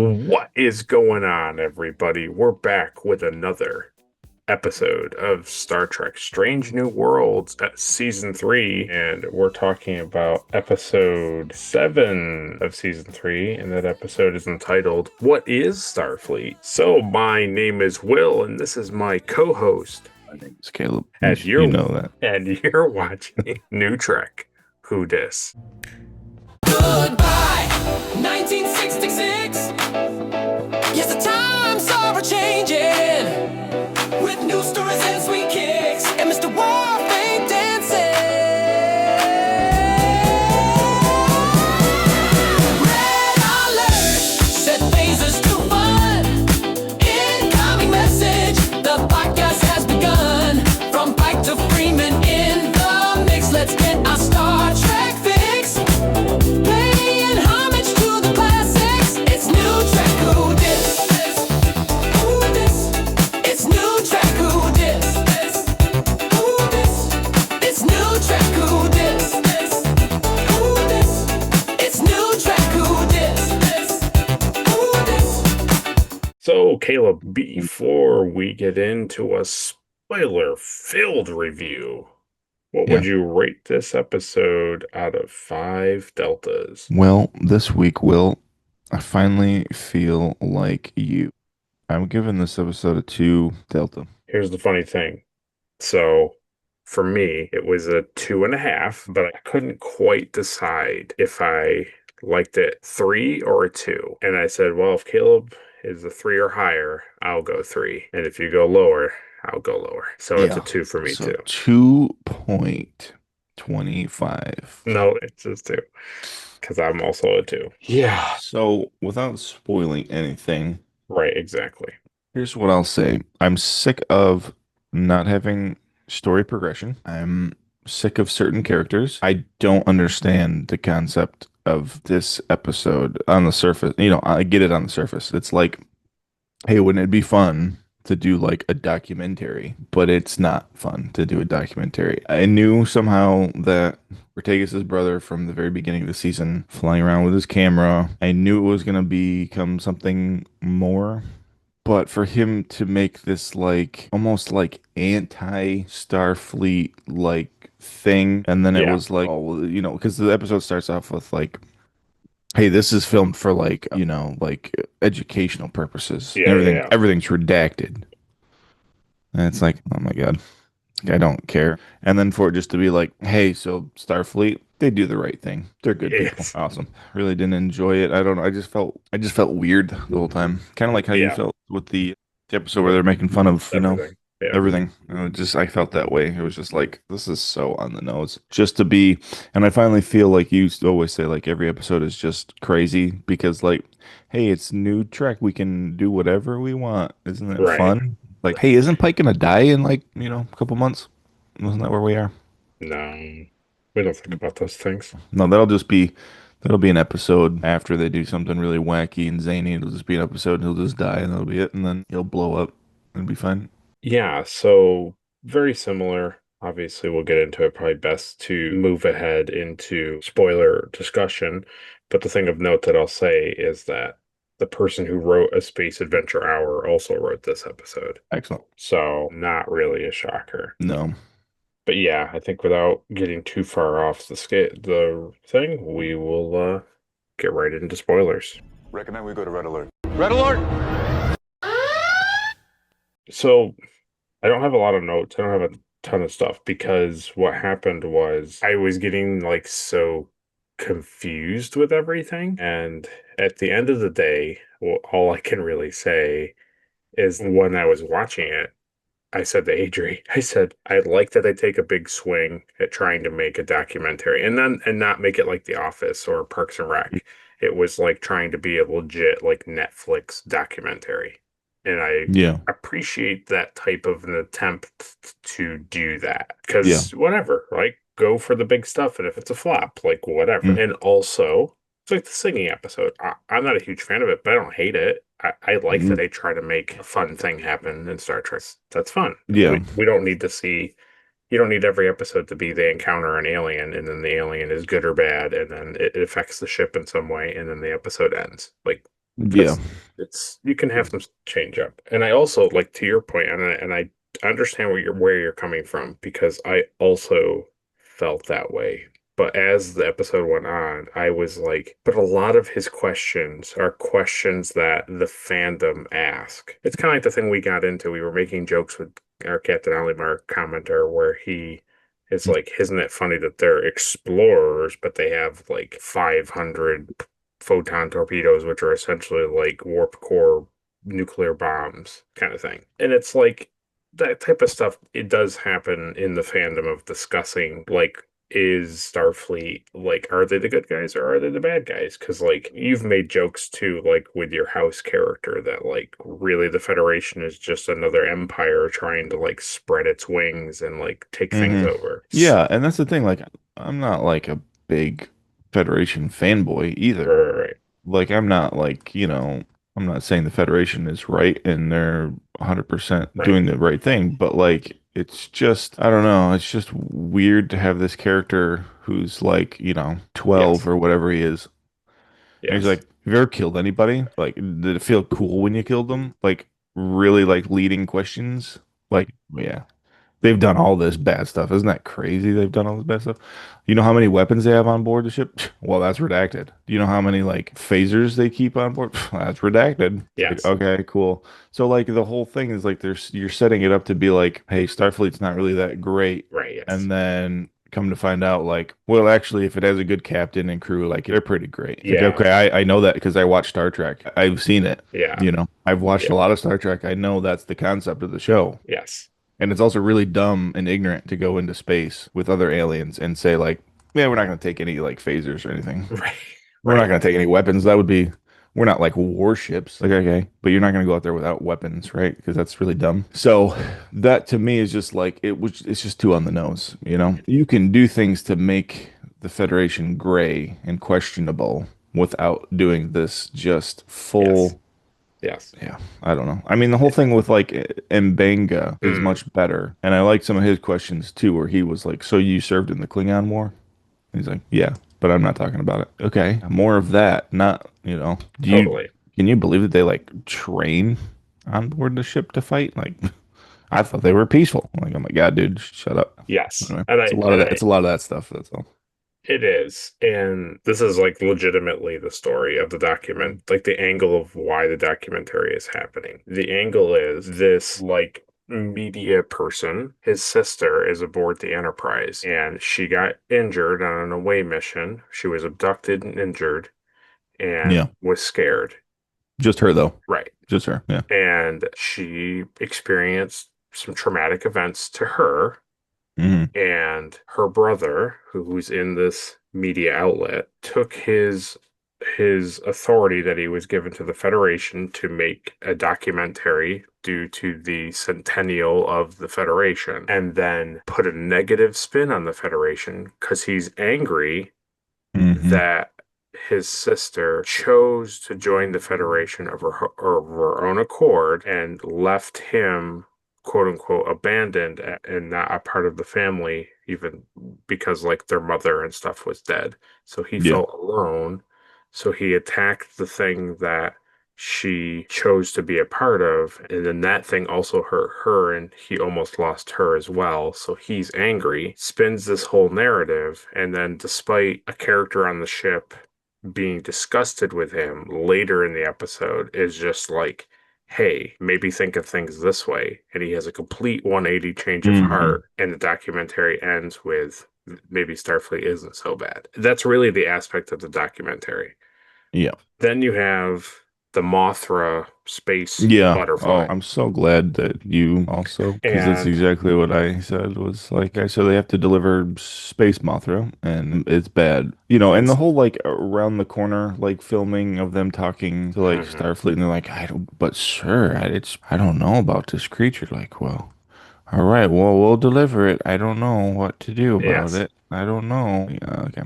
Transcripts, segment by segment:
What is going on, everybody? We're back with another episode of Star Trek Strange New Worlds at season 3, and we're talking about episode 7 of season 3, and that episode is entitled What is Starfleet? So, my name is Will, and this is my co-host. My name is Caleb. And you know that. And you're watching New Trek. Who dis? Goodbye, 1966. Yes, the times are changing with new stories and sweet kicks, and Mr. Warfare dancing. Red alert, set phasers to fun. Incoming message, the podcast has begun. From Pike to Freeman in the mix, let's get our Star Trek fix. Paying homage to the classics. It's New Trek Who Dis. Who dis? It's New Trek Who Dis. Who dis? It's New Trek Who Dis. Who dis? It's New Trek Who Dis. Who dis? So, Caleb, before we get into a spoiler-filled review, what would you rate this episode out of 5 deltas? Well, this week, Will, I finally feel like you. I'm giving this episode a 2 delta. Here's the funny thing. So, for me, it was a 2.5, but I couldn't quite decide if I liked it 3 or a 2. And I said, well, if Caleb is a 3 or higher, I'll go 3. And if you go lower, I'll go lower. So it's a 2 for me, So too. 2.25. No, it's just 2. Because I'm also a 2. Yeah. So, without spoiling anything, Right, exactly. here's what I'll say. I'm sick of not having story progression. I'm sick of certain characters. I don't understand the concept of this episode on the surface. I get it on the surface. It's like, hey, wouldn't it be fun to do like a documentary? But it's not fun to do a documentary. I knew somehow that Ortega's brother from the very beginning of the season, flying around with his camera. I knew it was going to become something more. But for him to make this like almost like anti-Starfleet like thing, and then it Yeah. was like, oh, because the episode starts off with like, hey, this is filmed for like, like educational purposes. Yeah, yeah. Everything's redacted. And it's like, oh my God, I don't care. And then for it just to be like, hey, so Starfleet, they do the right thing. They're good people. Yes. Awesome. Really didn't enjoy it. I don't know. I just felt weird the whole time. Kind of like how you Yeah. felt with the episode where they're making fun of, Everything. Yeah. everything. I felt that way. It was just like, this is so on the nose. Just to be, and I finally feel like you always say, like every episode is just crazy because, like, hey, it's New Trek. We can do whatever we want. Isn't it Right. fun? Like, hey, isn't Pike gonna die in like, a couple months? Wasn't that where we are? No, we don't think about those things. No, that'll be an episode after they do something really wacky and zany. It'll just be an episode and he'll just die and that'll be it. And then he'll blow up and be fine. Yeah, so very similar. Obviously, we'll get into it. Probably best to move ahead into spoiler discussion. But the thing of note that I'll say is that the person who wrote A Space Adventure Hour also wrote this episode. Excellent. So not really a shocker. No. But yeah, I think without getting too far off the thing, we will get right into spoilers. Recommend we go to Red Alert. Red alert! So I don't have a lot of notes. I don't have a ton of stuff because what happened was I was getting like so confused with everything. And at the end of the day, well, all I can really say is when I was watching it, I said to Adri, I said, I'd like that they take a big swing at trying to make a documentary and not make it like The Office or Parks and Rec. It was like trying to be a legit like Netflix documentary. And I appreciate that type of an attempt to do that. Because whatever, right? Go for the big stuff. And if it's a flop, like whatever. And also, it's like the singing episode. I'm not a huge fan of it, but I don't hate it. I like that they try to make a fun thing happen in Star Trek. That's fun. Yeah. We don't need to see, you don't need every episode to be they encounter an alien and then the alien is good or bad and then it affects the ship in some way and then the episode ends. Like, Yeah. because it's you can have them change up. And I also like to your point, and I understand where you're coming from because I also felt that way. But as the episode went on, I was like, but a lot of his questions are questions that the fandom ask. It's kind of like the thing we got into. We were making jokes with our Captain Olimar commenter where he is like, isn't it funny that they're explorers, but they have like 500 photon torpedoes, which are essentially like warp core nuclear bombs kind of thing. And it's like that type of stuff, it does happen in the fandom of discussing like is Starfleet like are they the good guys or are they the bad guys? Because like you've made jokes too, like with your house character that like really the Federation is just another empire trying to like spread its wings and like take things Hmm. over. Yeah, and that's the thing. Like, I'm not like a big Federation fanboy either. Right, Like, I'm not like, I'm not saying the Federation is right and they're 100% right. doing the right thing, but like, it's just, I don't know, it's just weird to have this character who's like, 12 Yes, or whatever he is. And he's yes, like, have you ever killed anybody? Like, did it feel cool when you killed them? Like, really like leading questions? Like, yeah. They've done all this bad stuff. Isn't that crazy? They've done all this bad stuff. You know how many weapons they have on board the ship? Well, that's redacted. Do you know how many like phasers they keep on board? That's redacted. It's like, yes, okay, cool. So like the whole thing is like there's you're setting it up to be like, hey, Starfleet's not really that great. right, yes, And then come to find out like, well, actually, if it has a good captain and crew, like they're pretty great. It's like, yeah, okay, I know that because I watch Star Trek. I've seen it. yeah, I've watched yeah, a lot of Star Trek. I know that's the concept of the show. yes, And it's also really dumb and ignorant to go into space with other aliens and say like, yeah, we're not going to take any like phasers or anything. right, We're not right, going to take any weapons. We're not like warships. Like, okay, but you're not going to go out there without weapons, right? Because that's really dumb. So that to me is just like, it's just too on the nose, You can do things to make the Federation gray and questionable without doing this just yes, full. yes. Yeah, I don't know. I mean, the whole thing with like Mbenga is Mm, much better. And I like some of his questions too, where he was like, so you served in the Klingon War? He's like, yeah, but I'm not talking about it. Okay, more of that. Not, totally. can you believe that they like train on board the ship to fight? Like, I thought they were peaceful. Like, oh my God, dude, shut up. Yes. Anyway, And it's a I lot of and that. I It's a lot of that stuff. That's all. it is. And this is like legitimately the story of the document, like the angle of why the documentary is happening. The angle is this like media person, his sister is aboard the Enterprise and she got injured on an away mission. She was abducted and injured and Yeah, was scared. just her though. Right. Just her. Yeah. And she experienced some traumatic events to her. Hmm. And her brother, who's in this media outlet, took his authority that he was given to the Federation to make a documentary due to the centennial of the Federation, and then put a negative spin on the Federation because he's angry Hmm. that his sister chose to join the Federation of her own accord and left him, quote unquote, abandoned and not a part of the family, even because like their mother and stuff was dead. So he Yeah. felt alone. So he attacked the thing that she chose to be a part of. And then that thing also hurt her, and he almost lost her as well. So he's angry, spins this whole narrative. And then, despite a character on the ship being disgusted with him later in the episode, is just like, hey, maybe think of things this way. And he has a complete 180 change of Hmm. heart. And the documentary ends with maybe Starfleet isn't so bad. That's really the aspect of the documentary. Yeah. Then you have the Mothra space Yeah. Oh, butterfly. I'm so glad that you also, because that's And exactly what I said was like, I so they have to deliver Space Mothra and it's bad. And the it's whole like around the corner, like filming of them talking to like mhm. Starfleet and they're like, I don't, but sir, I don't know about this creature. Like, well, all right, well, we'll deliver it. I don't know what to do about Yes. it. I don't know. Yeah, okay.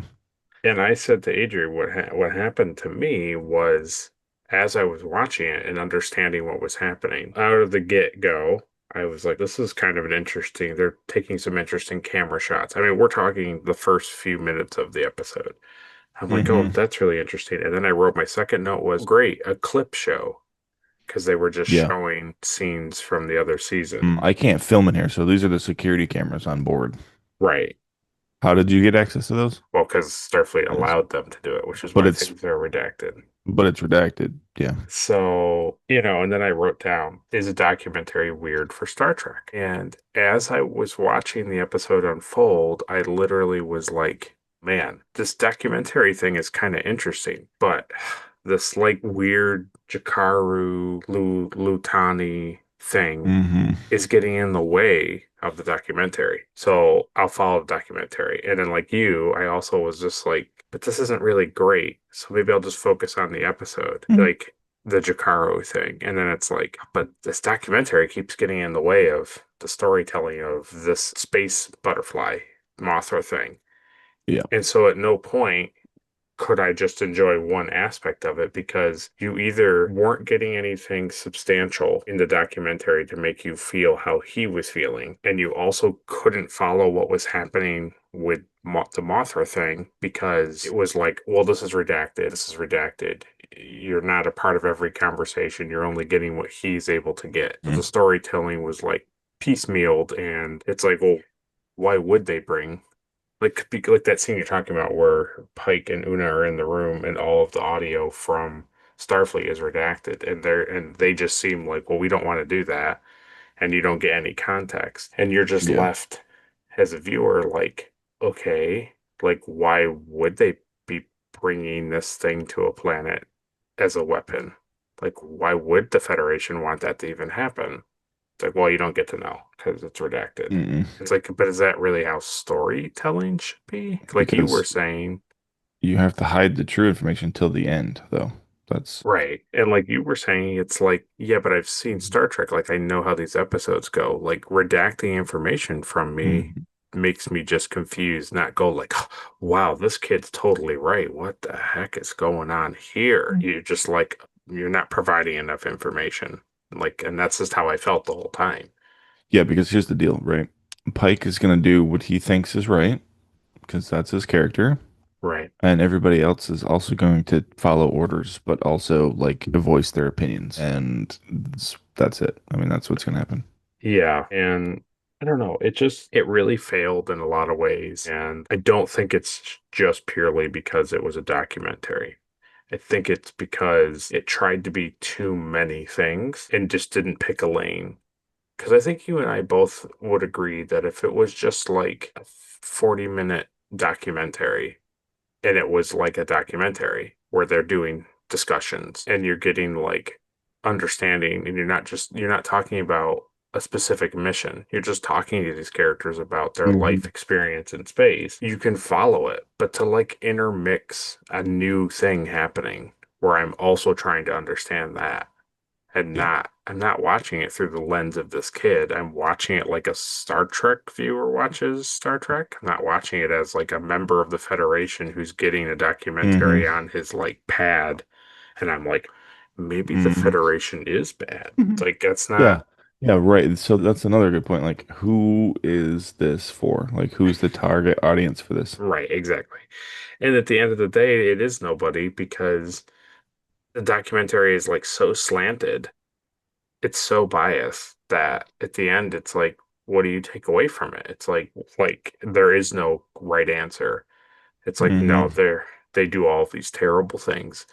And I said to Adrian, what happened to me was as I was watching it and understanding what was happening out of the get-go, I was like, this is kind of an interesting, they're taking some interesting camera shots. I mean, we're talking the first few minutes of the episode. I'm like, oh, Hmm. that's really interesting. And then I wrote my second note was great, a clip show because they were just Yeah. showing scenes from the other season. I can't film in here, so these are the security cameras on board. Right. How did you get access to those? Well, because Starfleet Yes. allowed them to do it, which is But why it's things are redacted. but it's redacted. Yeah. So, and then I wrote down, is a documentary weird for Star Trek? And as I was watching the episode unfold, I literally was like, man, this documentary thing is kind of interesting, but this like weird Jakaru Lutani thing Hmm. is getting in the way of the documentary. So I'll follow the documentary. And then, like you, I also was just like, but this isn't really great. So maybe I'll just focus on the episode, like the Jacaro thing. And then it's like, but this documentary keeps getting in the way of the storytelling of this space butterfly Mothra thing. Yeah. And so at no point could I just enjoy one aspect of it because you either weren't getting anything substantial in the documentary to make you feel how he was feeling, and you also couldn't follow what was happening with the Mothra thing because it was like, well, this is redacted, this is redacted. You're not a part of every conversation. You're only getting what he's able to get. So the Mm. storytelling was like piecemealed, and it's like, well, why would they bring like that scene you're talking about where Pike and Una are in the room and all of the audio from Starfleet is redacted and they just seem like, well, we don't want to do that, and you don't get any context. And you're just Yeah. left as a viewer like, okay, like why would they be bringing this thing to a planet as a weapon? Like why would the Federation want that to even happen? It's like, well, you don't get to know because it's redacted. Mm-mm. It's like, but is that really how storytelling should be? Like you were Because saying, you have to hide the true information till the end, though. That's right. And like you were saying, it's like, yeah, but I've seen Star Trek. Like I know how these episodes go. Like redacting information from me Mhm. makes me just confused, not go like, wow, this kid's totally right. What the heck is going on here? You're just like, you're not providing enough information. Like, and that's just how I felt the whole time. Yeah, because here's the deal, right? Pike is going to do what he thinks is right because that's his character, Right. and everybody else is also going to follow orders, but also like voice their opinions, and that's it. I mean, that's what's going to happen. Yeah, and I don't know, it really failed in a lot of ways, and I don't think it's just purely because it was a documentary. I think it's because it tried to be too many things and just didn't pick a lane. Because I think you and I both would agree that if it was just like a 40-minute documentary, and it was like a documentary where they're doing discussions and you're getting like understanding, and you're not talking about a specific mission. You're just talking to these characters about their life Hmm. experience in space. You can follow it, but to like intermix a new thing happening where I'm also trying to understand that and Yeah. I'm not watching it through the lens of this kid. I'm watching it like a Star Trek viewer watches Star Trek. I'm not watching it as like a member of the Federation who's getting a Hmm. documentary on his like pad. And I'm like, maybe the Hmm. Federation is bad. It's like that's not Yeah. Yeah, right. So that's another good point. Like, who is this for? Like, who's the target audience for this? right, exactly. And at the end of the day, it is nobody because the documentary is like so slanted, it's so biased that at the end it's like, what do you take away from it? It's like there is no right answer. It's like no, Hmm. they do all these terrible things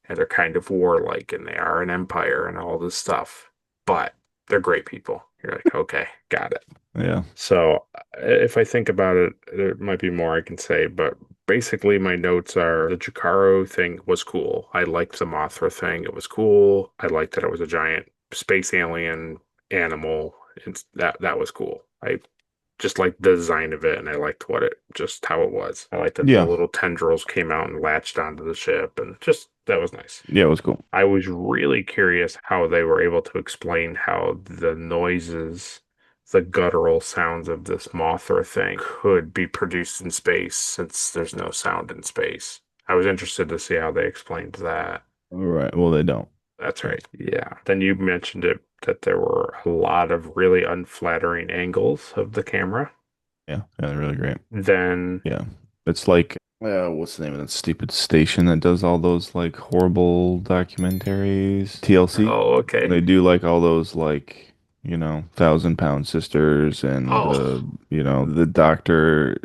and they're kind of warlike and they are an empire and all this stuff, but they're great people. You're like, okay, got it. Yeah. So if I think about it, there might be more I can say, but basically my notes are the Jakaro thing was cool. I liked the Mothra thing. It was cool. I liked that it was a giant space alien animal. That was cool. I just liked the design of it and I liked just how it was. I liked that the Yeah. little tendrils came out and latched onto the ship and just that was nice. Yeah, it was cool. I was really curious how they were able to explain how the noises, the guttural sounds of this Mothra thing could be produced in space since there's no sound in space. I was interested to see how they explained that. All right. Well, they don't. That's But right. Yeah. Then you mentioned it that there were a lot of really unflattering angles of the camera. yeah, yeah, they're really great. Then Yeah. It's like, what's the name of that stupid station that does all those like horrible documentaries? TLC. Oh, okay. They do like all those like, 1,000 Pound Sisters and Oh, the doctor.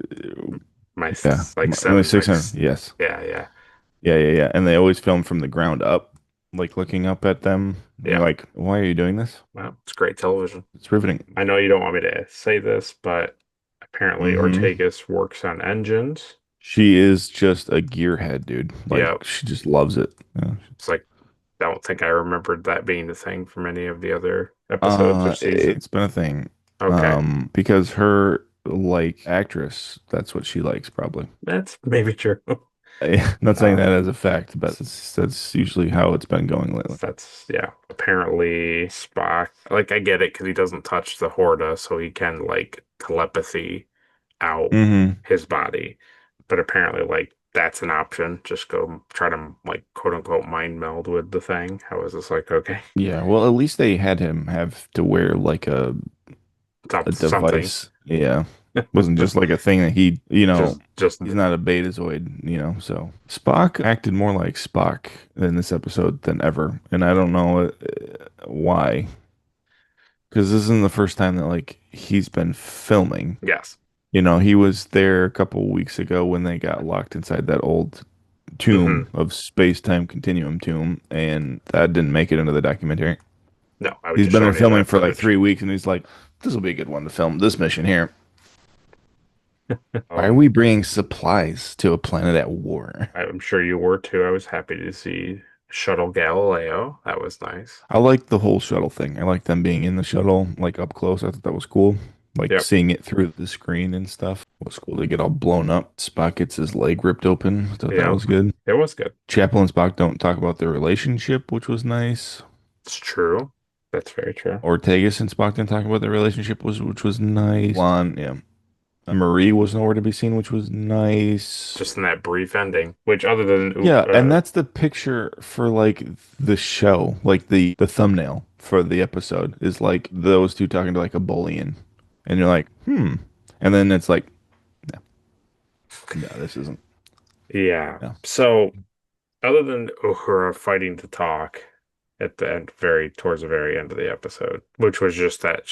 Yeah, like my seven, 600. Yes. yeah, yeah, Yeah, yeah, yeah. And they always film from the ground up, like looking up at them. And you're yeah. like, why are you doing this? Well, it's great television. It's riveting. I know you don't want me to say this, but apparently Hmm. Ortegas works on engines. She is just a gearhead, dude. Yeah, Like she just loves it. Yeah. it's like I don't think I remembered that being the thing from any of the other episodes or seasons. It's been a thing. Okay, Because her like actress, that's what she likes probably. that's maybe true. Not saying Uh, that as a fact, but that's usually how it's been going lately. that's yeah. Apparently Spock, like I get it because he doesn't touch the Horta, so he can like telepathy out Hmm. his body. But apparently, like that's an option. Just go try to like quote unquote mind meld with the thing. I was just like, okay, Yeah, well, at least they had him have to wear like a something. device. Yeah. Wasn't just like a thing that Just he's not a betazoid, so Spock acted more like Spock in this episode than ever. And I don't know why, because this isn't the first time that like he's been filming. yes. He was there a couple weeks ago when they got locked inside that old Hmm. tomb of space-time continuum tomb, and that didn't make it into the documentary. No, I was He's just been there showing you filming that for like footage. 3 weeks, and he's like, "This will be a good one to film this mission here." Why are Um, we bringing supplies to a planet at war? I'm sure you were too. I was happy to see Shuttle Galileo. That was nice. I like the whole shuttle thing. I like them being in the shuttle, like up close. I thought that was cool. Like Yep. seeing it through the screen and stuff. It was cool to get all blown up. Spock gets his leg ripped open. I thought that Yep. was good. It was good. Chapel and Spock don't talk about their relationship, which was nice. It's true. That's very true. Ortegas and Spock didn't talk about their relationship, which was nice. Lon, yeah. Marie was nowhere to be seen, which was nice. Just in that brief ending, which other than Yeah, and that's the picture for like the show, like the thumbnail for the episode is like those two talking to like a bullion, and you're like, hmm, and then it's like, no, no, this isn't. yeah. No. So other than Uhura fighting to talk at the end, very towards the very end of the episode, which was just that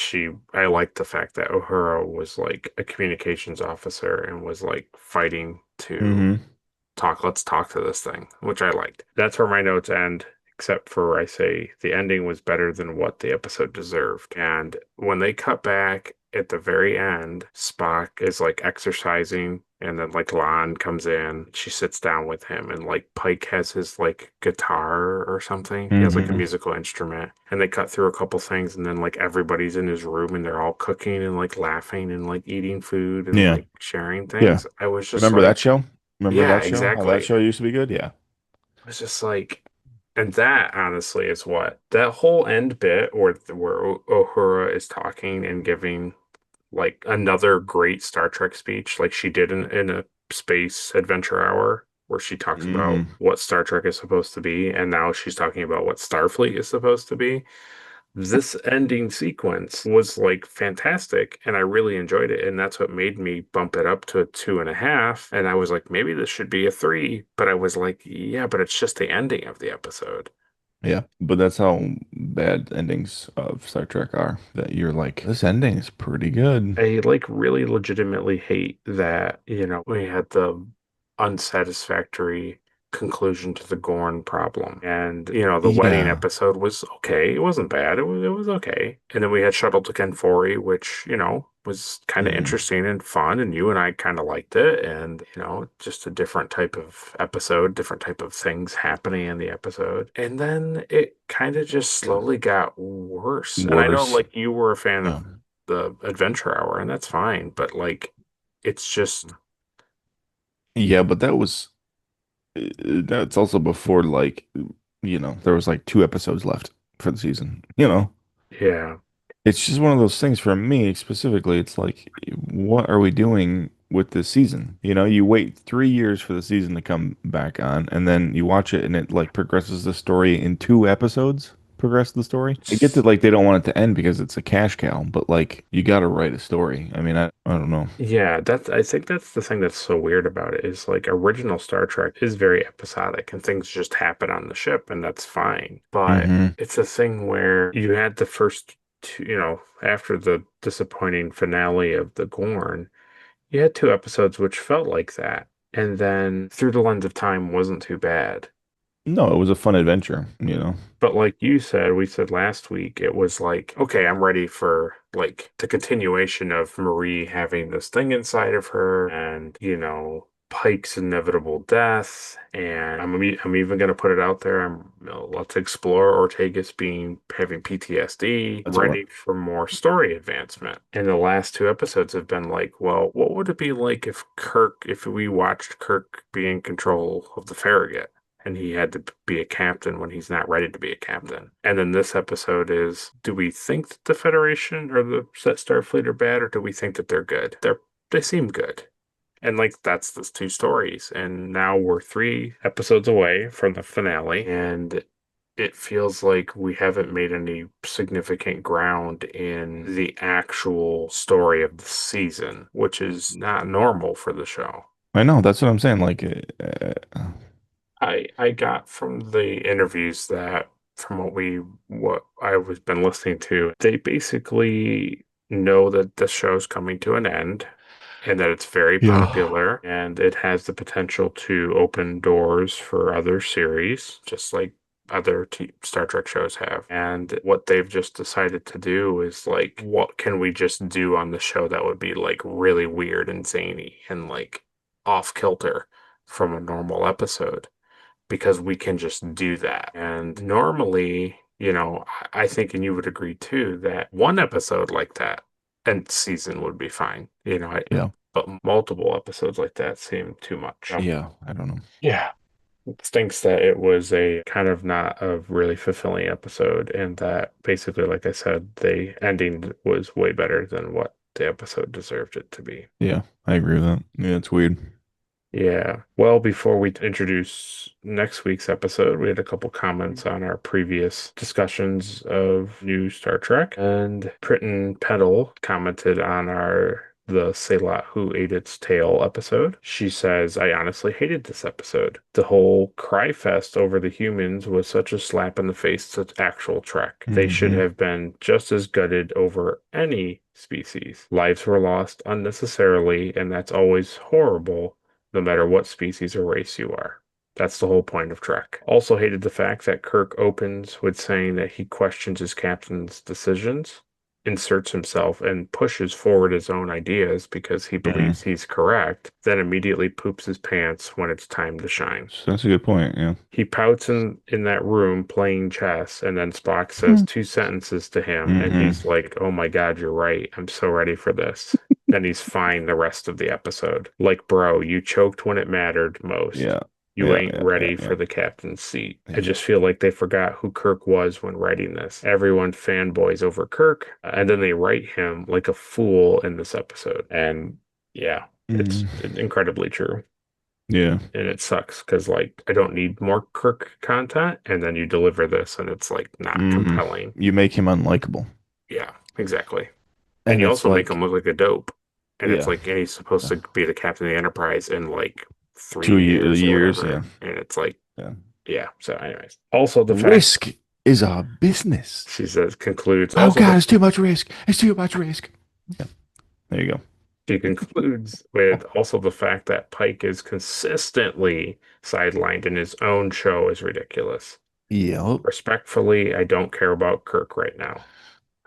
I liked the fact that Uhura was like a communications officer and was like fighting to Mm-hmm. let's talk to this thing, which I liked. That's where my notes end, except for I say the ending was better than what the episode deserved. And when they cut back at the very end, Spock is like exercising, and then like Lon comes in, she sits down with him, and like Pike has his like guitar or something. He has like a Mm-hmm. musical instrument, and they cut through a couple things, and then like everybody's in his room and they're all cooking and like laughing and like eating food and Yeah, like sharing yeah. things. I was just Remember that like, show? Remember yeah, that show? How that exactly. show used to be good? Yeah. It was just like, and that honestly is what that whole end bit where Uhura is talking and giving like another great Star Trek speech, like she did in a Space Adventure Hour, where she talks about Mm-hmm. what Star Trek is supposed to be, and now she's talking about what Starfleet is supposed to be. This ending sequence was like fantastic, and I really enjoyed it. And that's what made me bump it up to a 2.5. And I was like, maybe this should be a 3. But I was like, yeah, but it's just the ending of the episode. Yeah, but that's how bad endings of Star Trek are. That you're like, this ending is pretty good. I like really legitimately hate that, we had the unsatisfactory conclusion to the Gorn problem. And, the wedding Yeah. episode was okay. It wasn't bad. It was okay. And then we had Shuttle to Kenfori, which, was kind of Mm. interesting and fun, and you and I kind of liked it. And, just a different type of episode, different type of things happening in the episode. And then it kind of just slowly got worse. And I know Worse. like you were a fan Yeah. of the Adventure Hour, and that's fine, but like it's just Yeah, but that's also before like there was like 2 episodes left for the season. yeah. It's just one of those things for me specifically. It's like, what are we doing with this season? You wait 3 years for the season to come back on, and then you watch it and it like progresses the story in 2 episodes. progress the story. I get that like they don't want it to end because it's a cash cow, but like you got to write a story. I mean, I don't know. Yeah, I think that's the thing that's so weird about it is like original Star Trek is very episodic and things just happen on the ship and that's fine. But Hmm. it's a thing where you had the first two, after the disappointing finale of the Gorn, you had two episodes which felt like that. And then Through the Lens of Time wasn't too bad. No, it was a fun adventure, you know. But like you said, we said last week, it was like, okay, I'm ready for like the continuation of Marie having this thing inside of her and, Pike's inevitable death. And I'm even going to put it out there. Let's explore Ortegas having PTSD. I'm That's all right. ready for more story advancement. And the last two episodes have been like, well, what would it be like if we watched Kirk be in control of the Farragut? And he had to be a captain when he's not ready to be a captain. And then this episode is, do we think that the Federation or the Starfleet are bad, or do we think that they're good? They seem good. And like that's the two stories. And now we're 3 episodes away from the finale, and it feels like we haven't made any significant ground in the actual story of the season, which is not normal for the show. I know, that's what I'm saying. Like, I got from the interviews that from what I was been listening to, they basically know that the show's coming to an end and that it's very yeah, popular and it has the potential to open doors for other series, just like other Star Trek shows have. And what they've just decided to do is like, what can we just do on the show that would be like really weird and zany and like off kilter from a normal episode? Because we can just do that. And normally, I think, and you would agree too, that one episode like that and season would be fine. yeah, But multiple episodes like that seem too much. yeah. I don't know. Yeah. It stinks that it was a kind of not a really fulfilling episode, and that basically, like I said, the ending was way better than what the episode deserved it to be. Yeah, I agree with that. Yeah, it's weird. Yeah. Well, before we introduce next week's episode, we had a couple comments on our previous discussions of new Star Trek. And Pritton Petal commented on the Sailot Who Ate Its Tail episode. She says, I honestly hated this episode. The whole cry fest over the humans was such a slap in the face to actual Trek. They should Hmm. have been just as gutted over any species. Lives were lost unnecessarily, and that's always horrible no matter what species or race you are. That's the whole point of Trek. Also hated the fact that Kirk opens with saying that he questions his captain's decisions, inserts himself, and pushes forward his own ideas because he Hmm. believes he's correct, then immediately poops his pants when it's time to shine. So that's a good point. Yeah. He pouts in that room playing chess, and then Spock says Hmm. 2 sentences to him, and Hmm. he's like, oh my God, you're right. I'm so ready for this. Then he's fine the rest of the episode. Like, bro, you choked when it mattered most. Yeah. You Yeah. ain't Yeah. Yeah. ready Yeah. for the captain's seat. I Yeah. just feel like they forgot who Kirk was when writing this. Everyone fanboys over Kirk, and then they write him like a fool in this episode. And yeah, it's Hmm. incredibly true. Yeah. And it sucks because like I don't need more Kirk content, and then you deliver this and it's like not Hmm. compelling. You make him unlikable, Yeah, exactly. And and you it's also make like, him look like a dope. And it's yeah, like, and he's supposed to be the captain of the Enterprise in like three 2 years or years. Yeah. whatever. And it's like, Yeah. yeah. So, anyways, also the fact Risk is a business. she says concludes Oh also God, the it's too much risk. It's too much risk. Yeah. There you go. she concludes with also the fact that Pike is consistently sidelined in his own show is ridiculous. Yep. Respectfully, I don't care about Kirk right now.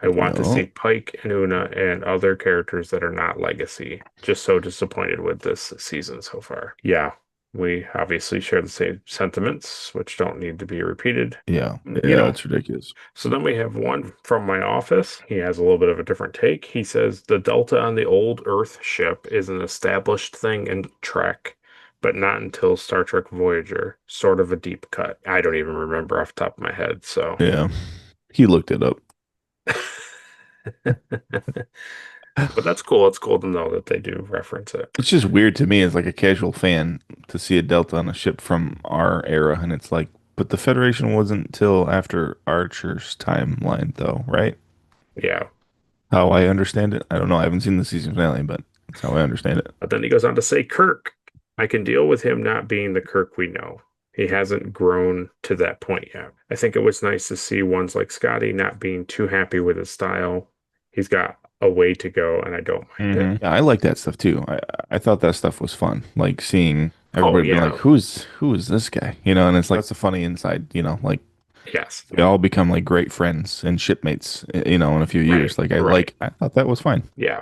I want to see Yep. Pike and Una and other characters that are not legacy. Just so disappointed with this season so far. Yeah, we obviously share the same sentiments, which don't need to be repeated. Yeah. You Yeah. know, It's ridiculous. so then we have one from my office. He has a little bit of a different take. He says the Delta on the old Earth ship is an established thing in Trek, but not until Star Trek Voyager. Sort of a deep cut. I don't even remember off the top of my head, so. Yeah. He looked it up. But that's cool. It's cool to know that they do reference it. It's just weird to me as like a casual fan to see a Delta on a ship from our era, and it's like But the Federation wasn't till after Archer's timeline, though, right? Yeah. How I understand it. I don't know. I haven't seen the season finale, but that's how I understand it. But then he goes on to say, Kirk, I can deal with him not being the Kirk we know. He hasn't grown to that point yet. I think it was nice to see ones like Scotty not being too happy with his style. He's got a way to go, and I don't mind it. Yeah, I like that stuff too. I thought that stuff was fun. Like seeing Oh, everybody being like, yeah. who is this guy? You know, and it's like that's a funny inside, like Yes. we all become like great friends and shipmates, in a few Right. years. Like Right. I thought that was fine. Yeah.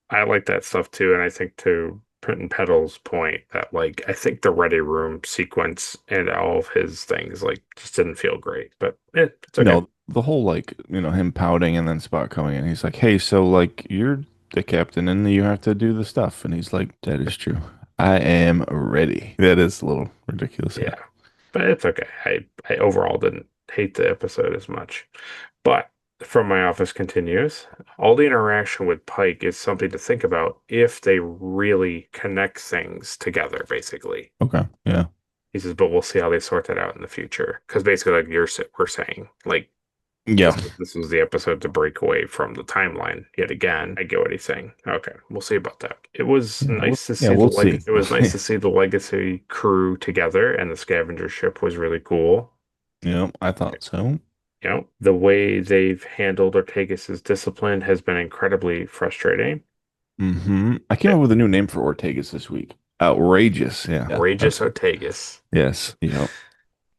I like that stuff too. And I think to Print and Pedal's point that like I think the Ready Room sequence and all of his things like just didn't feel great. But it's okay. The whole like, him pouting and then Spock coming in. He's like, "Hey, so like you're the captain and you have to do the stuff." And he's like, "That is true. I am ready." That is a little ridiculous. Yeah. Yeah. But it's okay. I overall didn't hate the episode as much. But From My Office continues. All the interaction with Pike is something to think about if they really connect things together, basically. Okay. Yeah. He says, but we'll see how they sort that out in the future. Because basically, like we're saying, like Yeah. this was the episode to break away from the timeline yet again. I get what he's saying. Okay, we'll see about that. It was nice to see We'll see. it was nice to see the Legacy crew together, and the scavenger ship was really cool. Yeah, I thought so. The way they've handled Ortegas's discipline has been incredibly frustrating. I came up with a new name for Ortegas this week. Outrageous. Yeah. Outrageous Ortegas. Yes. Yeah.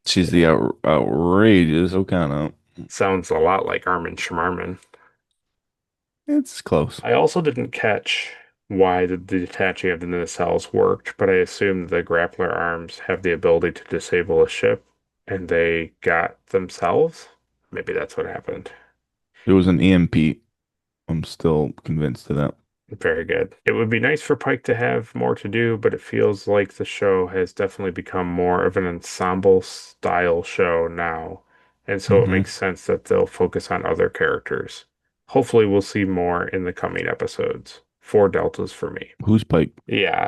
She's the outrageous Okana. Sounds a lot like Armin Shamarman. It's close. I also didn't catch why the detaching of the nacelles worked, but I assume the grappler arms have the ability to disable a ship, and they got themselves. Maybe that's what happened. It was an EMP. I'm still convinced of that. Very good. It would be nice for Pike to have more to do, but it feels like the show has definitely become more of an ensemble style show now. And so it hmm makes sense that they'll focus on other characters. Hopefully, we'll see more in the coming episodes. Four deltas for me. Who's Pike? Yeah,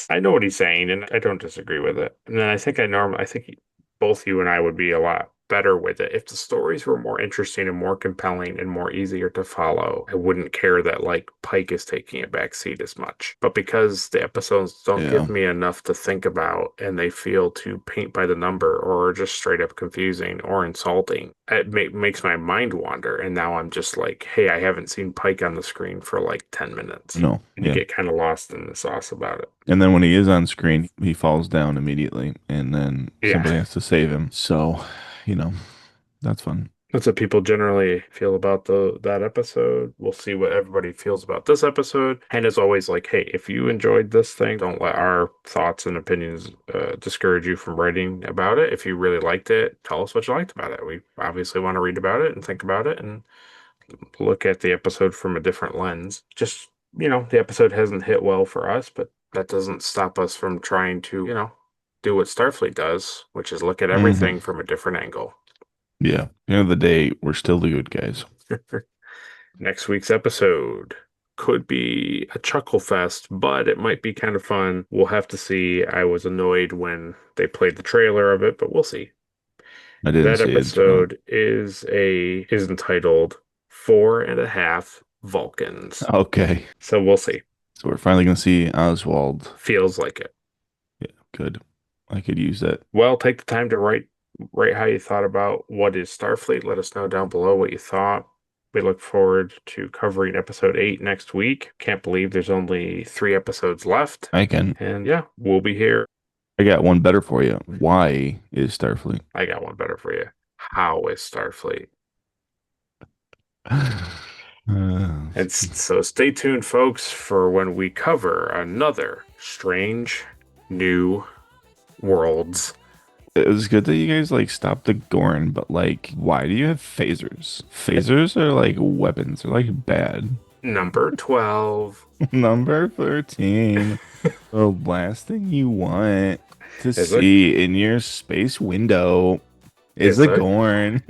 I know what he's saying, and I don't disagree with it. And then I think both you and I would be a lot better with it if the stories were more interesting and more compelling and more easier to follow. I wouldn't care that like Pike is taking a back seat as much. But because the episodes don't Yeah. give me enough to think about and they feel too paint by the number or just straight up confusing or insulting, makes my mind wander. And now I'm just like, hey, I haven't seen Pike on the screen for like 10 minutes. No. And you Yeah. get kind of lost in the sauce about it. And then when he is on screen, he falls down immediately, and then Yeah. somebody has to save him. So, that's fun. That's what people generally feel about that episode. We'll see what everybody feels about this episode. And as always, like, hey, if you enjoyed this thing, don't let our thoughts and opinions discourage you from writing about it. If you really liked it, tell us what you liked about it. We obviously want to read about it and think about it and look at the episode from a different lens. Just, the episode hasn't hit well for us, but that doesn't stop us from trying to, do what Starfleet does, which is look at everything from a different angle. Yeah. At the end of the day, we're still the good guys. Next week's episode could be a chuckle fest, but it might be kind of fun. We'll have to see. I was annoyed when they played the trailer of it, but we'll see. I didn't That see it. episode is entitled 4.5 Vulcans. Okay. So we'll see. So we're finally going to see Oswald. Feels like it. Yeah, good. I could use that. Well, take the time to write how you thought about what is Starfleet. Let us know down below what you thought. We look forward to covering episode 8 next week. Can't believe there's only 3 episodes left. I can. And yeah, we'll be here. I got one better for you. Why is Starfleet? I got one better for you. How is Starfleet? And so stay tuned, folks, for when we cover another strange new worlds. It was good that you guys like stopped the Gorn, but like, why do you have phasers? Phasers are like weapons. They're like bad. Number 12. Number 13. The last thing you want to Is see in your space window is Is a it? Gorn.